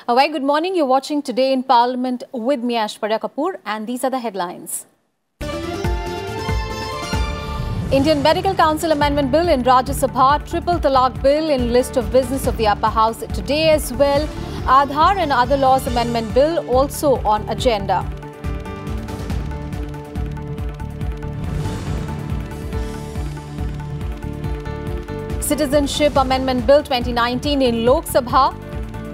A very good morning. You're watching Today in Parliament with me, Aishwarya Kapoor, and these are the headlines. Indian Medical Council Amendment Bill in Rajya Sabha, Triple Talaq Bill in list of business of the upper house today as well. Aadhaar and other laws amendment bill also on agenda. Citizenship Amendment Bill 2019 in Lok Sabha.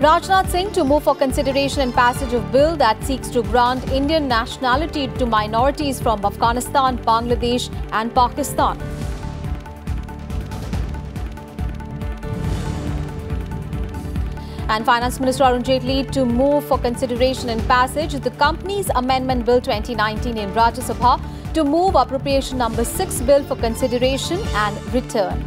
Rajnath Singh to move for consideration and passage of bill that seeks to grant Indian nationality to minorities from Afghanistan, Bangladesh and Pakistan. And Finance Minister Arun Jaitley to move for consideration and passage the Companies Amendment Bill 2019 in Rajya Sabha to move Appropriation Number 6 Bill for consideration and return.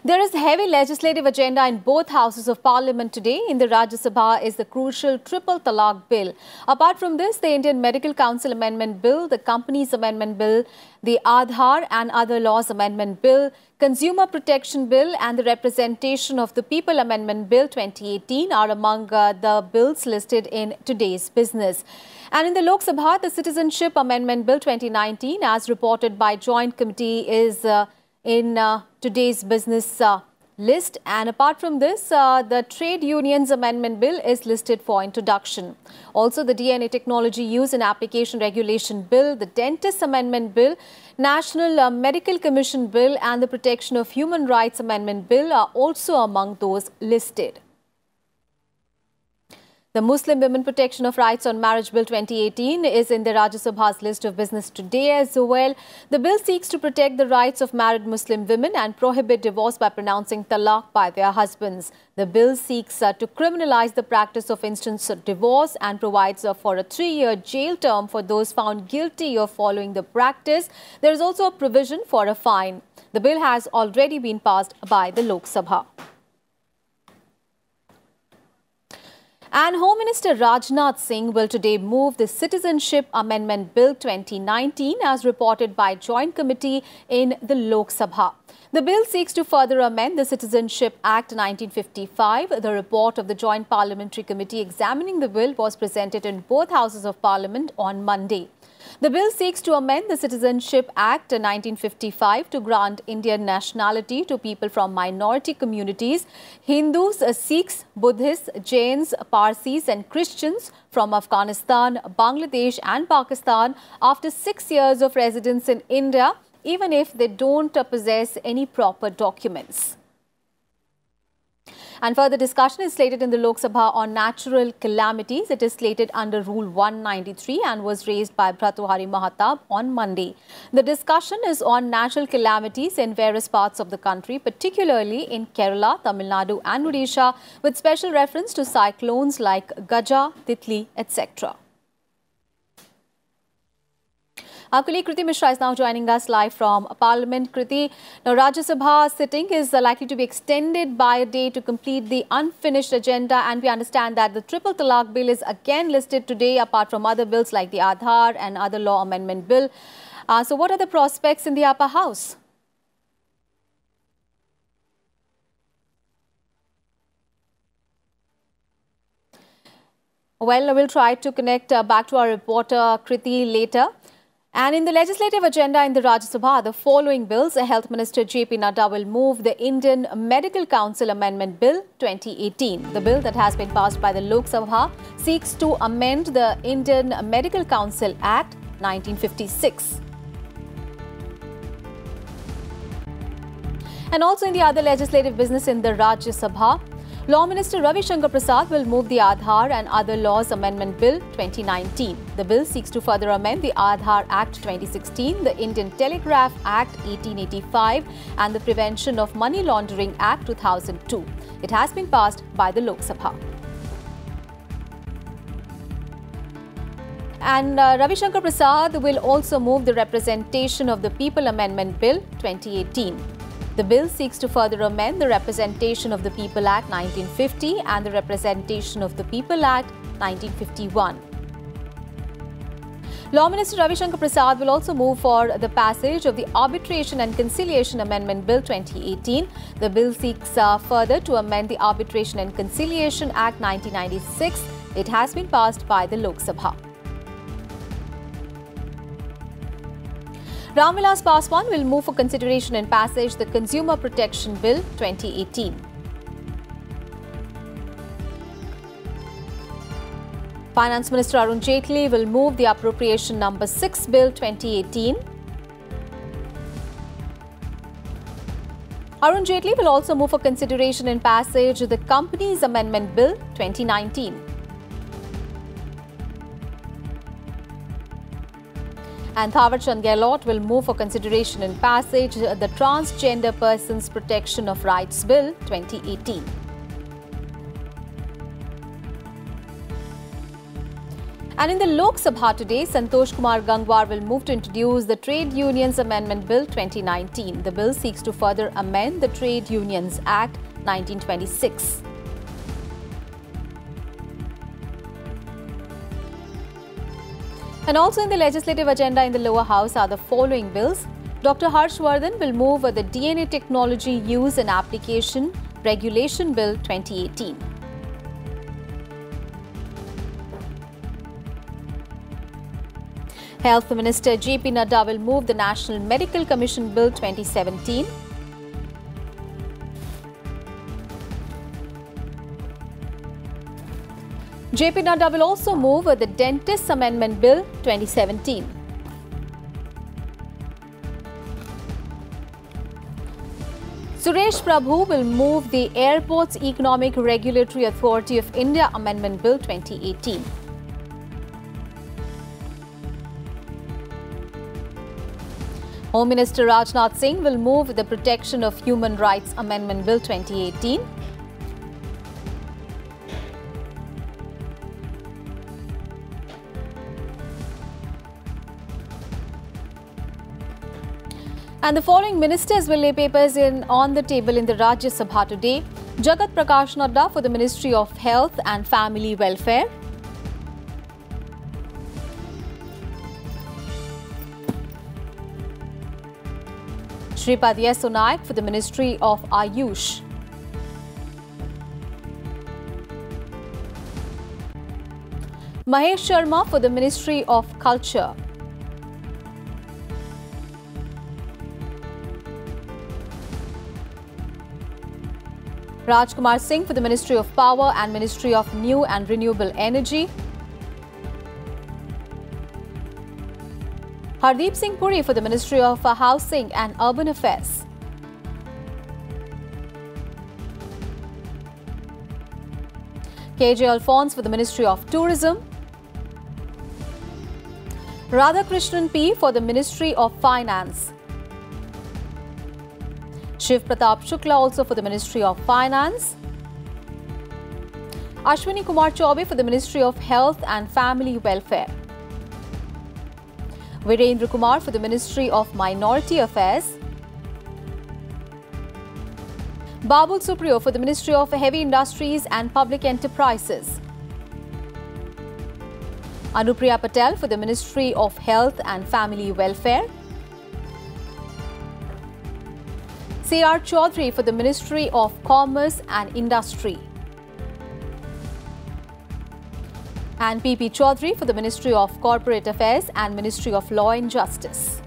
There is a heavy legislative agenda in both houses of parliament today. In the Rajya Sabha is the crucial Triple Talaq Bill. Apart from this, the Indian Medical Council Amendment Bill, the Companies Amendment Bill, the Aadhaar and other laws amendment bill, Consumer Protection Bill and the Representation of the People Amendment Bill 2018 are among the bills listed in today's business. And in the Lok Sabha, the Citizenship Amendment Bill 2019, as reported by Joint Committee, is in today's business list. And apart from this, the Trade Unions Amendment Bill is listed for introduction. Also, the DNA Technology Use and Application Regulation Bill, the Dentist Amendment Bill, National Medical Commission Bill and the Protection of Human Rights Amendment Bill are also among those listed. The Muslim Women Protection of Rights on Marriage Bill 2018 is in the Rajya Sabha's list of business today as well. The bill seeks to protect the rights of married Muslim women and prohibit divorce by pronouncing talaq by their husbands. The bill seeks to criminalize the practice of instant divorce and provides for a 3-year jail term for those found guilty of following the practice. There is also a provision for a fine. The bill has already been passed by the Lok Sabha. And Home Minister Rajnath Singh will today move the Citizenship Amendment Bill 2019 as reported by Joint Committee in the Lok Sabha. The bill seeks to further amend the Citizenship Act 1955. The report of the Joint Parliamentary Committee examining the bill was presented in both houses of Parliament on Monday. The bill seeks to amend the Citizenship Act 1955 to grant Indian nationality to people from minority communities, Hindus, Sikhs, Buddhists, Jains, Parsis and Christians from Afghanistan, Bangladesh and Pakistan after 6 years of residence in India, even if they don't possess any proper documents. And further discussion is slated in the Lok Sabha on natural calamities. It is slated under Rule 193 and was raised by Bhartrihari Mahatab on Monday. The discussion is on natural calamities in various parts of the country, particularly in Kerala, Tamil Nadu and Odisha, with special reference to cyclones like Gaja, Titli, etc. Our colleague Kriti Mishra is now joining us live from Parliament. Kriti, now Rajya Sabha sitting is likely to be extended by a day to complete the unfinished agenda, and we understand that the Triple Talaq Bill is again listed today apart from other bills like the Aadhaar and other law amendment bill. So what are the prospects in the upper house? Well, we'll try to connect back to our reporter Kriti later. And in the legislative agenda in the Rajya Sabha, the following bills, Health Minister J.P. Nadda will move the Indian Medical Council Amendment Bill 2018. The bill that has been passed by the Lok Sabha seeks to amend the Indian Medical Council Act 1956. And also in the other legislative business in the Rajya Sabha, Law Minister Ravi Shankar Prasad will move the Aadhaar and other laws amendment bill 2019. The bill seeks to further amend the Aadhaar Act 2016, the Indian Telegraph Act 1885 and the Prevention of Money Laundering Act 2002. It has been passed by the Lok Sabha. And Ravi Shankar Prasad will also move the Representation of the People Amendment Bill 2018. The bill seeks to further amend the Representation of the People Act 1950 and the Representation of the People Act 1951. Law Minister Ravi Shankar Prasad will also move for the passage of the Arbitration and Conciliation Amendment Bill 2018. The bill seeks further to amend the Arbitration and Conciliation Act 1996. It has been passed by the Lok Sabha. Ram Vilas Paswan will move for consideration and passage the Consumer Protection Bill 2018. Finance Minister Arun Jaitley will move the Appropriation Number 6 Bill 2018. Arun Jaitley will also move for consideration and passage the Companies Amendment Bill 2019. And Thawar Chand Gehlot will move for consideration and passage the Transgender Persons Protection of Rights Bill 2018. And in the Lok Sabha today, Santosh Kumar Gangwar will move to introduce the Trade Unions Amendment Bill 2019. The bill seeks to further amend the Trade Unions Act 1926. And also in the legislative agenda in the lower house are the following bills. Dr. Harsh Vardhan will move the DNA Technology Use and Application Regulation Bill 2018. Health Minister J.P. Nadda will move the National Medical Commission Bill 2017. J.P. Nadda will also move the Dentists Amendment Bill 2017. Suresh Prabhu will move the Airports Economic Regulatory Authority of India Amendment Bill 2018. Home Minister Rajnath Singh will move the Protection of Human Rights Amendment Bill 2018. And the following ministers will lay papers on the table in the Rajya Sabha today. Jagat Prakash Nadda for the Ministry of Health and Family Welfare. Shripad Yesso Naik for the Ministry of Ayush. Mahesh Sharma for the Ministry of Culture. Rajkumar Singh for the Ministry of Power and Ministry of New and Renewable Energy. Hardeep Singh Puri for the Ministry of Housing and Urban Affairs. KJ Alphonse for the Ministry of Tourism. Radhakrishnan P for the Ministry of Finance. Shiv Pratap Shukla also for the Ministry of Finance. Ashwini Kumar Chaubey for the Ministry of Health and Family Welfare. Virendra Kumar for the Ministry of Minority Affairs. Babul Supriyo for the Ministry of Heavy Industries and Public Enterprises. Anupriya Patel for the Ministry of Health and Family Welfare. C.R. Chaudhary for the Ministry of Commerce and Industry. And P.P. Chaudhary for the Ministry of Corporate Affairs and Ministry of Law and Justice.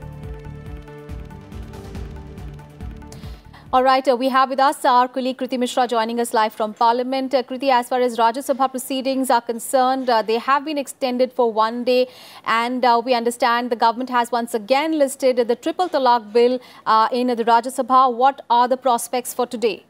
All right, we have with us our colleague Kriti Mishra joining us live from Parliament. Kriti, as far as Rajya Sabha proceedings are concerned, they have been extended for one day, and we understand the government has once again listed the Triple Talaq Bill in the Rajya Sabha. What are the prospects for today?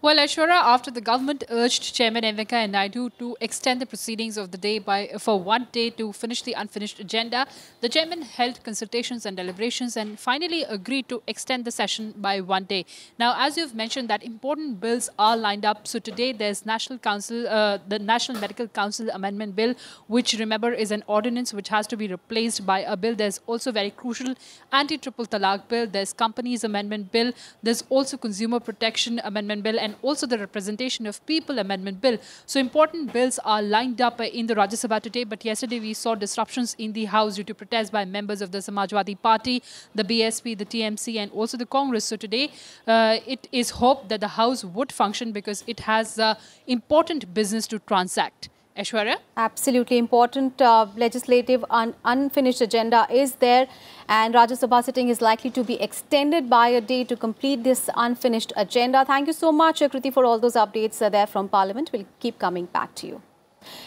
Well, Aishwarya, after the government urged Chairman M. Venkaiah Naidu to extend the proceedings of the day for 1 day to finish the unfinished agenda, the chairman held consultations and deliberations and finally agreed to extend the session by 1 day. Now, as you've mentioned, that important bills are lined up. So today there's the National Medical Council Amendment Bill, which, remember, is an ordinance which has to be replaced by a bill. There's also very crucial Anti-Triple Talaq Bill. There's Companies Amendment Bill. There's also Consumer Protection Amendment Bill. and also the Representation of People Amendment Bill. So important bills are lined up in the Rajya Sabha today, but yesterday we saw disruptions in the House due to protests by members of the Samajwadi Party, the BSP, the TMC and also the Congress. So today it is hoped that the House would function because it has important business to transact. Aishwarya? Absolutely important legislative unfinished agenda is there, and Rajya Sabha sitting is likely to be extended by a day to complete this unfinished agenda. Thank you so much, Kriti, for all those updates there from Parliament. We'll keep coming back to you.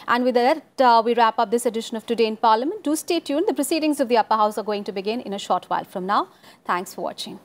And with that, we wrap up this edition of Today in Parliament. Do stay tuned. The proceedings of the Upper House are going to begin in a short while from now. Thanks for watching.